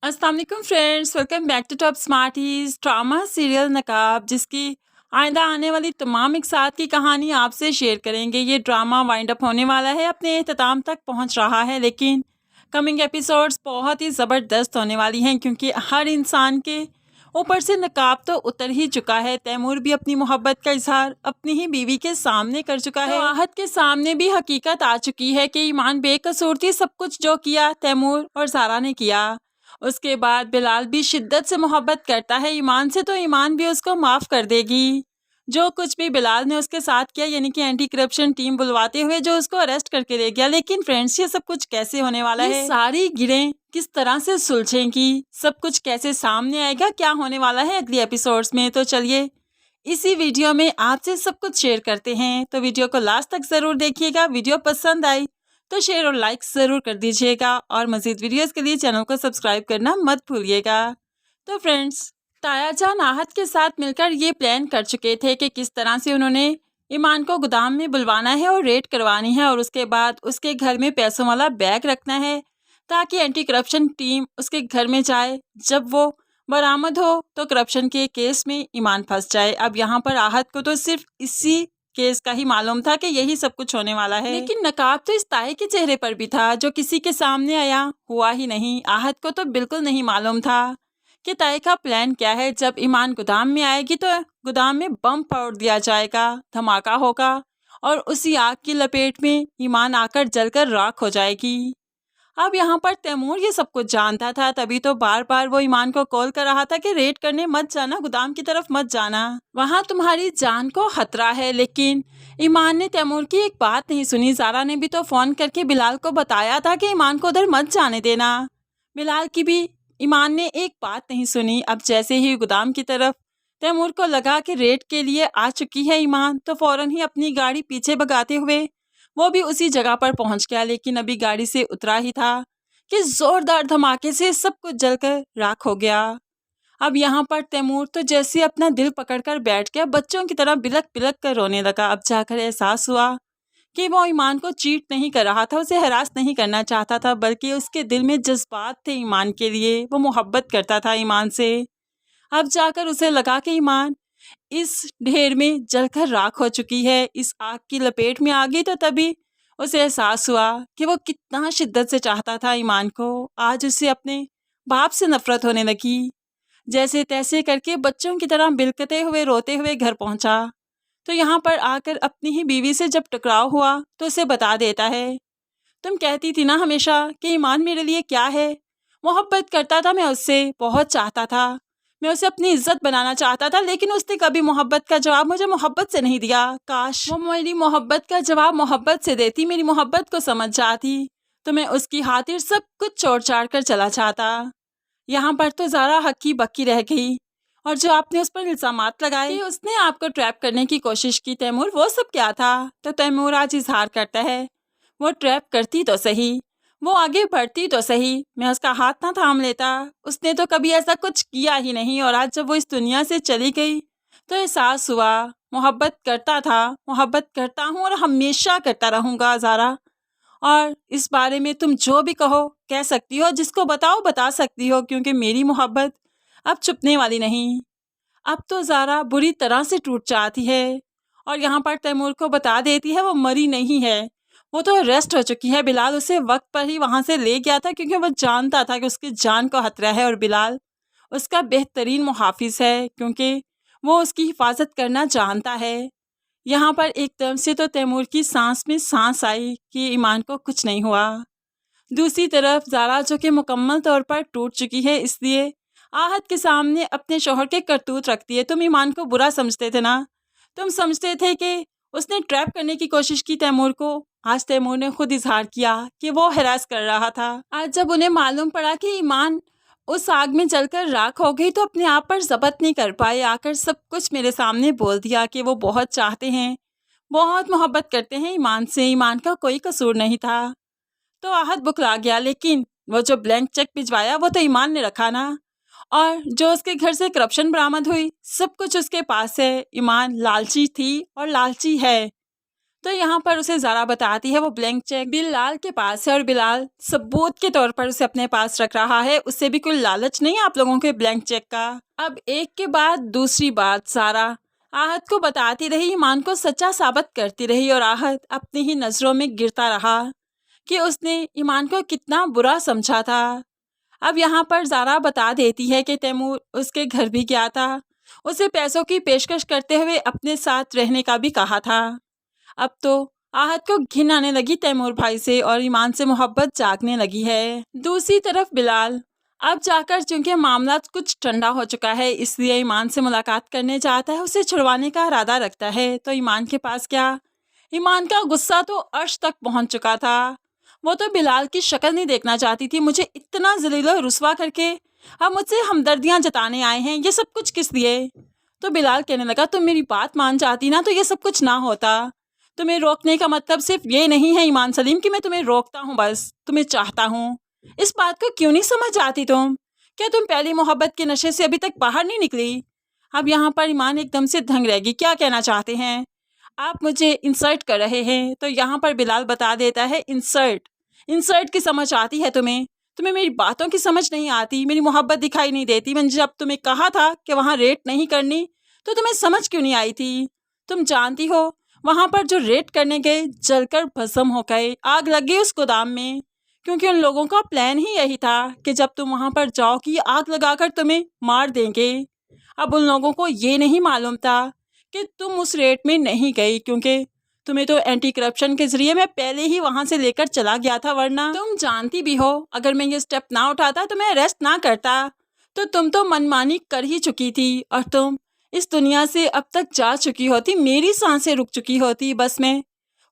अस्सलाम वालेकुम friends, welcome back to Top Smarties. Drama serial Naqab जिसकी आइंदा आने वाली तमाम एक साथ की कहानी आपसे शेयर करेंगे। ये ड्रामा वाइंड अप होने वाला है, अपने अख्ताम तक पहुंच रहा है, लेकिन कमिंग एपिसोड्स बहुत ही ज़बरदस्त होने वाली हैं क्योंकि हर इंसान के ऊपर से नकाब तो उतर ही चुका है। तैमूर भी अपनी मोहब्बत का इजहार अपनी ही बीवी के सामने कर चुका है। आहत के सामने भी हकीकत आ चुकी है कि ईमान बेकसूर थी, सब कुछ जो किया तैमूर और सारा ने किया। उसके बाद बिलाल भी शिद्दत से मोहब्बत करता है ईमान से, तो ईमान भी उसको माफ़ कर देगी। जो कुछ भी बिलाल ने उसके साथ किया, यानी कि एंटी करप्शन टीम बुलवाते हुए जो उसको अरेस्ट करके ले गया। लेकिन फ्रेंड्स, ये सब कुछ कैसे होने वाला है? सारी गिरें किस तरह से सुलझेंगी, सब कुछ कैसे सामने आएगा, क्या होने वाला है अगली एपिसोड्स में? तो चलिए इसी वीडियो में आपसे सब कुछ शेयर करते हैं, तो वीडियो को लास्ट तक ज़रूर देखिएगा। वीडियो पसंद आई तो शेयर और लाइक ज़रूर कर दीजिएगा और मज़ीद वीडियोस के लिए चैनल को सब्सक्राइब करना मत भूलिएगा। तो फ्रेंड्स, तायाजान आहत के साथ मिलकर ये प्लान कर चुके थे कि किस तरह से उन्होंने ईमान को गोदाम में बुलवाना है और रेड करवानी है, और उसके बाद उसके घर में पैसों वाला बैग रखना है ताकि एंटी करप्शन टीम उसके घर में जाए। जब वो बरामद हो तो करप्शन के केस में ईमान फंस जाए। अब यहाँ पर आहत को तो सिर्फ इसी केस का ही मालूम था कि यही सब कुछ होने वाला है, लेकिन नकाब तो इस ताए के चेहरे पर भी था जो किसी के सामने आया हुआ ही नहीं। आहत को तो बिल्कुल नहीं मालूम था कि ताए का प्लान क्या है। जब ईमान गोदाम में आएगी तो गोदाम में बम फोड़ दिया जाएगा, धमाका होगा और उसी आग की लपेट में ईमान आकर जलकर राख हो जाएगी। अब यहाँ पर तैमूर ये सब कुछ जानता था, तभी तो बार बार वो ईमान को कॉल कर रहा था कि रेड करने मत जाना, गोदाम की तरफ मत जाना, वहाँ तुम्हारी जान को खतरा है। लेकिन ईमान ने तैमूर की एक बात नहीं सुनी। ज़ारा ने भी तो फ़ोन करके बिलाल को बताया था कि ईमान को उधर मत जाने देना। बिलाल की भी ईमान ने एक बात नहीं सुनी। अब जैसे ही गोदाम की तरफ तैमूर को लगा कि रेड के लिए आ चुकी है ईमान, तो फ़ौरन ही अपनी गाड़ी पीछे भगाते हुए वो भी उसी जगह पर पहुंच गया। लेकिन अभी गाड़ी से उतरा ही था कि जोरदार धमाके से सब कुछ जलकर राख हो गया। अब यहाँ पर तैमूर तो जैसे अपना दिल पकड़कर बैठ गया, बच्चों की तरह बिलक बिलक कर रोने लगा। अब जाकर एहसास हुआ कि वो ईमान को चीट नहीं कर रहा था, उसे हरास नहीं करना चाहता था, बल्कि उसके दिल में जज्बात थे ईमान के लिए, वो मोहब्बत करता था ईमान से। अब जाकर उसे लगा कि ईमान इस ढेर में जलकर राख हो चुकी है, इस आग की लपेट में आ गई। तो तभी उसे एहसास हुआ कि वो कितना शिद्दत से चाहता था ईमान को। आज उसे अपने बाप से नफरत होने लगी। जैसे तैसे करके बच्चों की तरह बिलकते हुए रोते हुए घर पहुंचा, तो यहाँ पर आकर अपनी ही बीवी से जब टकराव हुआ तो उसे बता देता है, तुम कहती थी ना हमेशा कि ईमान मेरे लिए क्या है, मोहब्बत करता था मैं उससे, बहुत चाहता था, मैं उसे अपनी इज्जत बनाना चाहता था, लेकिन उसने कभी मोहब्बत का जवाब मुझे मोहब्बत से नहीं दिया। काश वो मेरी मोहब्बत का जवाब मोहब्बत से देती, मेरी मोहब्बत को समझ जाती, तो मैं उसकी खातिर सब कुछ छोड़ छाड़ कर चला चाहता। यहाँ पर तो ज़ारा हक्की बक्की रह गई, और जो आपने उस पर इल्ज़ामात लगाए कि उसने आपको ट्रैप करने की कोशिश की तैमूर, वो सब क्या था? तो तैमूर आज इजहार करता है, वो ट्रैप करती तो सही, वो आगे बढ़ती तो सही, मैं उसका हाथ ना थाम लेता, उसने तो कभी ऐसा कुछ किया ही नहीं। और आज जब वो इस दुनिया से चली गई तो एहसास हुआ, मोहब्बत करता था, मोहब्बत करता हूँ और हमेशा करता रहूँगा ज़ारा। और इस बारे में तुम जो भी कहो कह सकती हो, जिसको बताओ बता सकती हो, क्योंकि मेरी मोहब्बत अब छुपने वाली नहीं। अब तो ज़ारा बुरी तरह से टूट जाती है और यहाँ पर तैमूर को बता देती है वो मरी नहीं है, वो तो अरेस्ट हो चुकी है। बिलाल उसे वक्त पर ही वहाँ से ले गया था क्योंकि वो जानता था कि उसकी जान को खतरा है, और बिलाल उसका बेहतरीन मुहाफिज है क्योंकि वो उसकी हिफाजत करना जानता है। यहाँ पर एकदम से तो तैमूर की सांस में सांस आई कि ईमान को कुछ नहीं हुआ। दूसरी तरफ ज़ारा जो कि मुकम्मल तौर पर टूट चुकी है, इसलिए आहत के सामने अपने शौहर के करतूत रखती है। तुम ईमान को बुरा समझते थे ना, तुम समझते थे कि उसने ट्रैप करने की कोशिश की तैमूर को। आज तैमूर ने खुद इजहार किया कि वो हरास कर रहा था। आज जब उन्हें मालूम पड़ा कि ईमान उस आग में जलकर राख हो गई तो अपने आप पर ज़ब्त नहीं कर पाए, आकर सब कुछ मेरे सामने बोल दिया कि वो बहुत चाहते हैं, बहुत मोहब्बत करते हैं ईमान से, ईमान का कोई कसूर नहीं था। तो आहत बुकला गया, लेकिन वो जो ब्लैंक चेक भिजवाया वो तो ईमान ने रखा ना, और जो उसके घर से करप्शन बरामद हुई सब कुछ उसके पास है। ईमान लालची थी और लालची है, तो यहाँ पर उसे ज़ारा बताती है वो ब्लैंक चेक बिलाल के पास है और बिलाल सबूत के तौर पर उसे अपने पास रख रहा है। उससे भी कोई लालच नहीं है आप लोगों के ब्लैंक चेक का। अब एक के बाद दूसरी बात ज़ारा आहत को बताती रही, ईमान को सच्चा साबित करती रही और आहत अपनी ही नज़रों में गिरता रहा कि उसने ईमान को कितना बुरा समझा था। अब यहाँ पर ज़ारा बता देती है कि तैमूर उसके घर भी गया था, उसे पैसों की पेशकश करते हुए अपने साथ रहने का भी कहा था। अब तो आहत को घिन आने लगी तैमूर भाई से और ईमान से मोहब्बत जागने लगी है। दूसरी तरफ बिलाल अब जाकर चूंकि मामला कुछ ठंडा हो चुका है इसलिए ईमान से मुलाकात करने जाता है, उसे छुड़वाने का इरादा रखता है। तो ईमान के पास क्या, ईमान का गुस्सा तो अर्श तक पहुंच चुका था। वो तो बिलाल की शक्ल नहीं देखना चाहती थी। मुझे इतना जलील और रुस्वा करके अब मुझसे हमदर्दियां जताने आए हैं, ये सब कुछ किस लिए? तो बिलाल कहने लगा तुम मेरी बात मान जाती ना तो ये सब कुछ ना होता। तुम्हें रोकने का मतलब सिर्फ ये नहीं है ईमान सलीम कि मैं तुम्हें रोकता हूँ, बस तुम्हें चाहता हूँ। इस बात को क्यों नहीं समझ आती तुम? क्या तुम पहली मोहब्बत के नशे से अभी तक बाहर नहीं निकली? अब यहाँ पर ईमान एकदम से दंग रहेगी, क्या कहना चाहते हैं आप? मुझे इंसल्ट कर रहे हैं? तो यहाँ पर बिलाल बता देता है इंसल्ट की समझ आती है तुम्हें? तुम्हें मेरी बातों की समझ नहीं आती, मेरी मोहब्बत दिखाई नहीं देती। मैंने जब तुम्हें कहा था कि वहाँ रेट नहीं करनी तो तुम्हें समझ क्यों नहीं आई थी? तुम जानती हो वहाँ पर जो रेड करने गए जलकर भस्म हो गए, आग लग गई उस गोदाम में, क्योंकि उन लोगों का प्लान ही यही था कि जब तुम वहाँ पर जाओगी आग लगाकर तुम्हें मार देंगे। अब उन लोगों को ये नहीं मालूम था कि तुम उस रेड में नहीं गई, क्योंकि तुम्हें तो एंटी करप्शन के जरिए मैं पहले ही वहाँ से लेकर चला गया था। वरना तुम जानती भी हो अगर मैं ये स्टेप ना उठाता, तुम्हें अरेस्ट ना करता, तो तुम तो मनमानी कर ही चुकी थी और तुम इस दुनिया से अब तक जा चुकी होती, मेरी सांसें रुक चुकी होती। बस मैं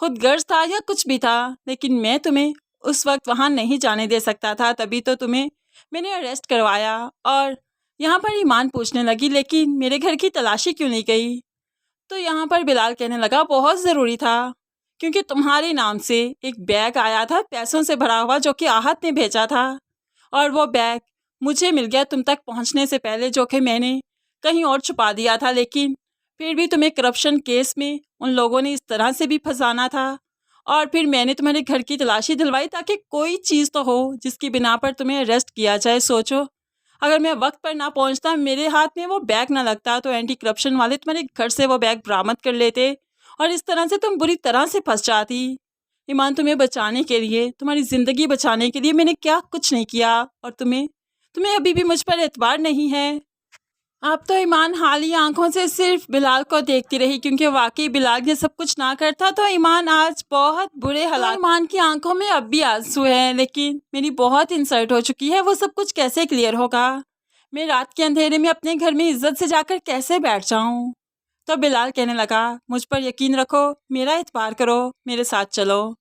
खुदगर्ज था या कुछ भी था, लेकिन मैं तुम्हें उस वक्त वहाँ नहीं जाने दे सकता था, तभी तो तुम्हें मैंने अरेस्ट करवाया। और यहाँ पर ईमान पूछने लगी लेकिन मेरे घर की तलाशी क्यों नहीं गई? तो यहाँ पर बिलाल कहने लगा बहुत ज़रूरी था, क्योंकि तुम्हारे नाम से एक बैग आया था पैसों से भरा हुआ जो कि आहत ने भेजा था, और वो बैग मुझे मिल गया तुम तक पहुँचने से पहले, जो कि मैंने कहीं और छुपा दिया था। लेकिन फिर भी तुम्हें करप्शन केस में उन लोगों ने इस तरह से भी फंसाना था, और फिर मैंने तुम्हारे घर की तलाशी दिलवाई ताकि कोई चीज़ तो हो जिसकी बिना पर तुम्हें अरेस्ट किया जाए। सोचो अगर मैं वक्त पर ना पहुंचता, मेरे हाथ में वो बैग ना लगता, तो एंटी करप्शन वाले तुम्हारे घर से वो बैग बरामद कर लेते और इस तरह से तुम बुरी तरह से फंस जाती। ईमान तुम्हें बचाने के लिए, तुम्हारी ज़िंदगी बचाने के लिए मैंने क्या कुछ नहीं किया, और तुम्हें अभी भी मुझ पर एतबार नहीं है। अब तो ईमान हाली आंखों से सिर्फ बिलाल को देखती रही, क्योंकि वाकई बिलाल ये सब कुछ ना करता तो ईमान आज बहुत बुरे हालात। ईमान की आंखों में अब भी आंसू है, लेकिन मेरी बहुत इंसल्ट हो चुकी है, वो सब कुछ कैसे क्लियर होगा? मैं रात के अंधेरे में अपने घर में इज्जत से जाकर कैसे बैठ जाऊं? तो बिलाल कहने लगा मुझ पर यकीन रखो, मेरा एतबार करो, मेरे साथ चलो।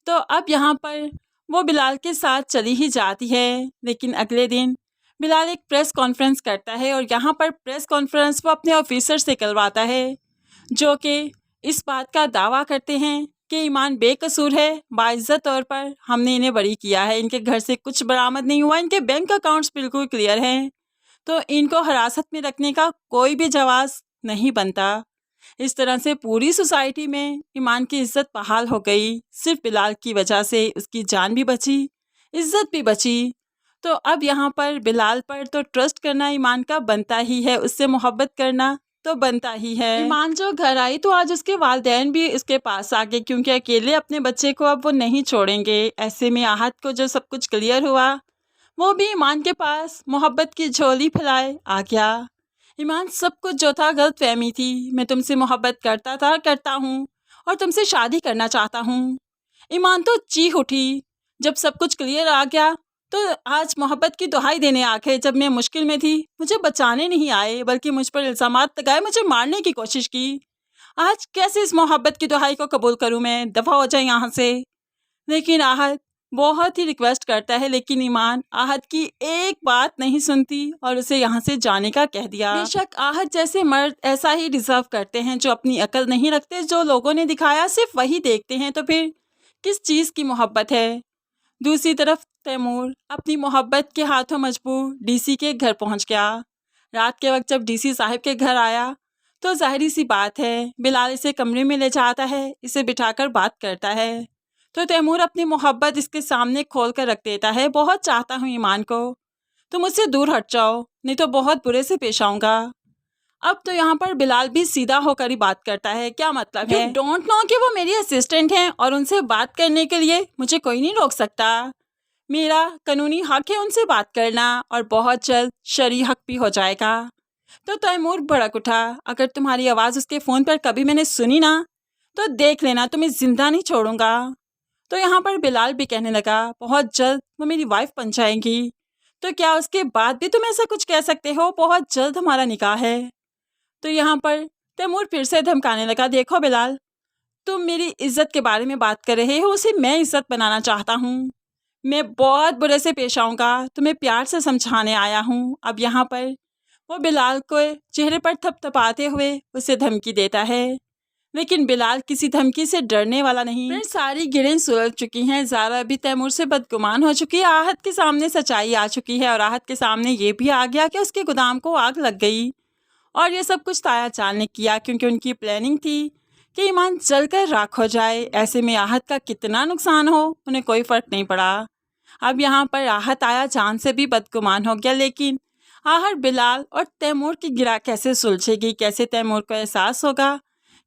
तो अब यहाँ पर वो बिलाल के साथ चली ही जाती है, लेकिन अगले दिन बिलाल एक प्रेस कॉन्फ्रेंस करता है और यहाँ पर प्रेस कॉन्फ्रेंस वो अपने ऑफिसर से करवाता है, जो कि इस बात का दावा करते हैं कि ईमान बेकसूर है, बाइज्जत तौर पर हमने इन्हें बरी किया है, इनके घर से कुछ बरामद नहीं हुआ, इनके बैंक अकाउंट्स बिल्कुल क्लियर हैं, तो इनको हिरासत में रखने का कोई भी जवाब नहीं बनता। इस तरह से पूरी सोसाइटी में ईमान की इज्जत बहाल हो गई, सिर्फ बिलाल की वजह से उसकी जान भी बची, इज्जत भी बची। तो अब यहाँ पर बिलाल पर तो ट्रस्ट करना ईमान का बनता ही है, उससे मोहब्बत करना तो बनता ही है। ईमान जो घर आई तो आज उसके वालिदैन भी उसके पास आ गए, क्योंकि अकेले अपने बच्चे को अब वो नहीं छोड़ेंगे। ऐसे में आहत को जो सब कुछ क्लियर हुआ, वो भी ईमान के पास मोहब्बत की झोली फैलाए आ गया। ईमान सब कुछ जो था गलत फहमी थी, मैं तुमसे मोहब्बत करता था, करता हूँ और तुमसे शादी करना चाहता हूँ। ईमान तो चीख उठी जब सब कुछ क्लियर आ गया, तो आज मोहब्बत की दुहाई देने आ गए। जब मैं मुश्किल में थी मुझे बचाने नहीं आए, बल्कि मुझ पर इल्ज़ामात लगाए, मुझे मारने की कोशिश की। आज कैसे इस मोहब्बत की दुहाई को कबूल करूँ मैं? दफ़ा हो जाए यहाँ से। लेकिन आहत बहुत ही रिक्वेस्ट करता है, लेकिन ईमान आहत की एक बात नहीं सुनती और उसे यहाँ से जाने का कह दिया। बेशक आहत जैसे मर्द ऐसा ही डिज़र्व करते हैं, जो अपनी अकल नहीं रखते, जो लोगों ने दिखाया सिर्फ वही देखते हैं, तो फिर किस चीज़ की मोहब्बत है? दूसरी तरफ तैमूर अपनी मोहब्बत के हाथों मजबूर डीसी के घर पहुंच गया। रात के वक्त जब डीसी साहब के घर आया तो ज़ाहिर सी बात है, बिलाल इसे कमरे में ले जाता है, इसे बिठाकर बात करता है। तो तैमूर अपनी मोहब्बत इसके सामने खोल कर रख देता है, बहुत चाहता हूँ ईमान को, तुम मुझसे दूर हट जाओ, नहीं तो बहुत बुरे से पेश आऊँगा। अब तो यहाँ पर बिलाल भी सीधा होकर ही बात करता है, क्या मतलब है? डोंट नो कि वो मेरी असिस्टेंट हैं और उनसे बात करने के लिए मुझे कोई नहीं रोक सकता। मेरा कानूनी हक है उनसे बात करना और बहुत जल्द शरई हक भी हो जाएगा। तो तैमूर भड़क उठा, अगर तुम्हारी आवाज़ उसके फ़ोन पर कभी मैंने सुनी ना, तो देख लेना तुम्हें ज़िंदा नहीं छोड़ूंगा। तो यहाँ पर बिलाल भी कहने लगा, बहुत जल्द वो मेरी वाइफ बन जाएंगी, तो क्या उसके बाद भी तुम ऐसा कुछ कह सकते हो? बहुत जल्द हमारा निकाह है। तो यहाँ पर तैमूर फिर से धमकाने लगा, देखो बिलाल, तुम मेरी इज्जत के बारे में बात कर रहे हो, उसे मैं इज्जत बनाना चाहता हूँ। मैं बहुत बुरे से पेश आऊँगा, तुम्हें प्यार से समझाने आया हूँ। अब यहाँ पर वो बिलाल को चेहरे पर थपथपाते हुए उसे धमकी देता है, लेकिन बिलाल किसी धमकी से डरने वाला नहीं। फिर सारी गिरें सुलझ चुकी हैं, ज़ारा भी तैमूर से बदगुमान हो चुकी है, आहत के सामने सच्चाई आ चुकी है और आहत के सामने ये भी आ गया कि उसके गोदाम को आग लग गई। और ये सब कुछ ताया चाल ने किया क्योंकि उनकी प्लानिंग थी कि ईमान जलकर राख हो जाए। ऐसे में आहत का कितना नुकसान हो उन्हें कोई फ़र्क नहीं पड़ा। अब यहाँ पर आहत आया जान से भी बदगुमान हो गया, लेकिन आखिर बिलाल और तैमूर की गिरा कैसे सुलझेगी? कैसे तैमूर को एहसास होगा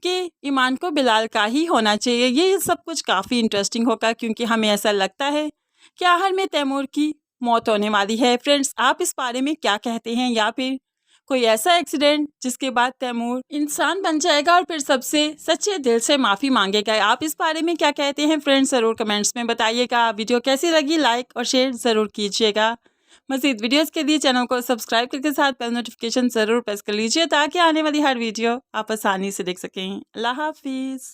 कि ईमान को बिलाल का ही होना चाहिए? ये सब कुछ काफ़ी इंटरेस्टिंग होगा क्योंकि हमें ऐसा लगता है कि आखिर में तैमूर की मौत होने वाली है। फ्रेंड्स, आप इस बारे में क्या कहते हैं? या फिर कोई ऐसा एक्सीडेंट जिसके बाद तैमूर इंसान बन जाएगा और फिर सबसे सच्चे दिल से माफ़ी मांगेगा? आप इस बारे में क्या कहते हैं? फ्रेंड्स, ज़रूर कमेंट्स में बताइएगा। वीडियो कैसी लगी लाइक और शेयर ज़रूर कीजिएगा। मज़ीद वीडियोस के लिए चैनल को सब्सक्राइब करके साथ बेल नोटिफिकेशन ज़रूर प्रेस कर लीजिए ताकि आने वाली हर वीडियो आप आसानी से देख सकें। अल्लाह हाफिज़।